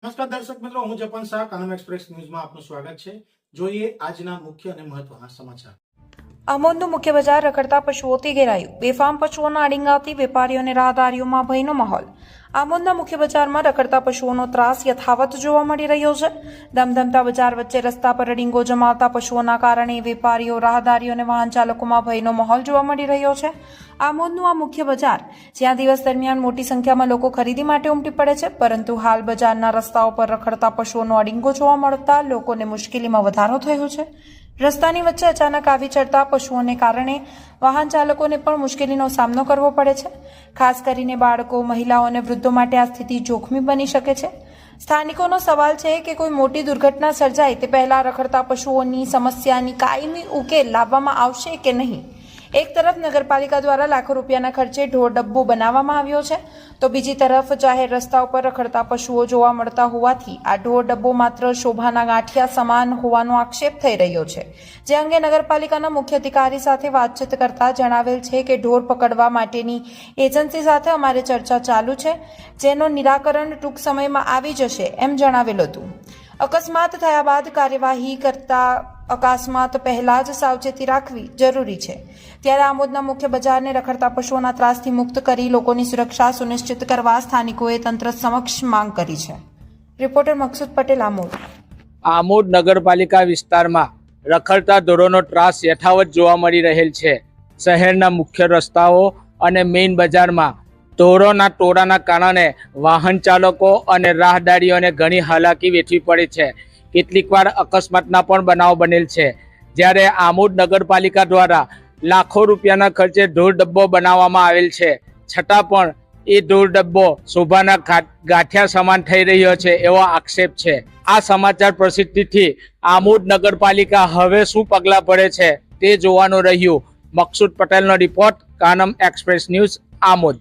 નમસ્કાર દર્શક મિત્રો, હું જપન શાહ, કાનમ એક્સપ્રેસ ન્યૂઝમાં આપનું સ્વાગત છે। જોઈએ આજના મુખ્ય અને મહત્વના સમાચાર। આમોદનું મુખ્ય બજાર રખડતા પશુઓથી ઘેરાયું। બેફામ પશુઓના આડિંગાથી વેપારીઓ અને રાહદારીઓમાં ભયનો માહોલ। આમોદના મુખ્ય બજારમાં રખડતા પશુઓનો ત્રાસ યથાવત જોવા મળી રહ્યો છે। ધમધમતા બજાર વચ્ચે રસ્તા પર અડિંગો જમાવતા પશુઓના કારણે વેપારીઓ, રાહદારીઓ અને વાહન ચાલકોમાં ભયનો માહોલ જોવા મળી રહ્યો છે। આમોદનું આ મુખ્ય બજાર, જ્યાં દિવસ દરમિયાન મોટી સંખ્યામાં લોકો ખરીદી માટે ઉમટી પડે છે, પરંતુ હાલ બજારના રસ્તાઓ પર રખડતા પશુઓનો અડિંગો જોવા મળતા લોકોને મુશ્કેલીમાં વધારો થયો છે। રસ્તાની વચ્ચે અચાનક આવી ચડતા પશુઓને કારણે વાહન ચાલકોને પણ મુશ્કેલીનો સામનો કરવો પડે છે। ખાસ કરીને બાળકો, મહિલાઓ અને વૃદ્ધો માટે આ સ્થિતિ જોખમી બની શકે છે। સ્થાનિકોનો સવાલ છે કે કોઈ મોટી દુર્ઘટના સર્જાય તે પહેલા રખડતા પશુઓની સમસ્યાની કાયમી ઉકેલ લાવવામાં આવશે કે નહીં। એક તરફ નગરપાલિકા દ્વારા લાખો રૂપિયાના ખર્ચે ઢોર ડબ્બો બનાવવામાં આવ્યો છે, તો બીજી તરફ જાહેર રસ્તા ઉપર રખડતા પશુઓ જોવા મળતા હોવાથી આ ઢોર ડબ્બો માત્ર શોભાના ગાંઠિયા સમાન હોવાનો આક્ષેપ થઈ રહ્યો છે। જે અંગે નગરપાલિકાના મુખ્ય અધિકારી સાથે વાતચીત કરતા જણાવેલ છે કે ઢોર પકડવા માટેની એજન્સી સાથે અમારે ચર્ચા ચાલુ છે, જેનો નિરાકરણ ટૂંક સમયમાં આવી જશે એમ જણાવેલ હતું। અકસ્માત થયા બાદ કાર્યવાહી કરતા અકસ્માત પહેલા જ સાવચેતી રાખવી જરૂરી છે। ત્યારે આમોદના મુખ્ય બજારને રખડતા પશુઓના ત્રાસથી મુક્ત કરી લોકોની સુરક્ષા સુનિશ્ચિત કરવા સ્થાનિકોએ તંત્ર સમક્ષ માંગ કરી છે। રિપોર્ટર મકસૂદ પટેલ, આમોદ। આમોદ નગરપાલિકા વિસ્તારમાં રખડતા ઢોરોનો ત્રાસ યથાવત જોવા મળી રહેલ છે। શહેરના મુખ્ય રસ્તાઓ અને મેઇન બજારમાં ઢોરોના ટોળાના કારણે વાહન ચાલકો અને રાહદારીઓને ઘણી હાલાકી વેઠવી પડે છે। કેટલીક વાર અકસ્માતના પણ બનાવ બનેલ છે। જ્યારે આમોદ નગરપાલિકા દ્વારા લાખો રૂપિયાના ખર્ચે ઢોર ડબ્બો બનાવવામાં આવેલ છે, છતાં પણ એ ઢોર ડબ્બો શોભાના ગાંઠિયા સમાન થઈ રહ્યો છે એવો આક્ષેપ છે। આ સમાચાર પ્રસિદ્ધિથી આમોદ નગરપાલિકા હવે શું પગલાં ભરે છે તે જોવાનું રહ્યું। મકસૂદ પટેલનો report, Kanam express news, Amod.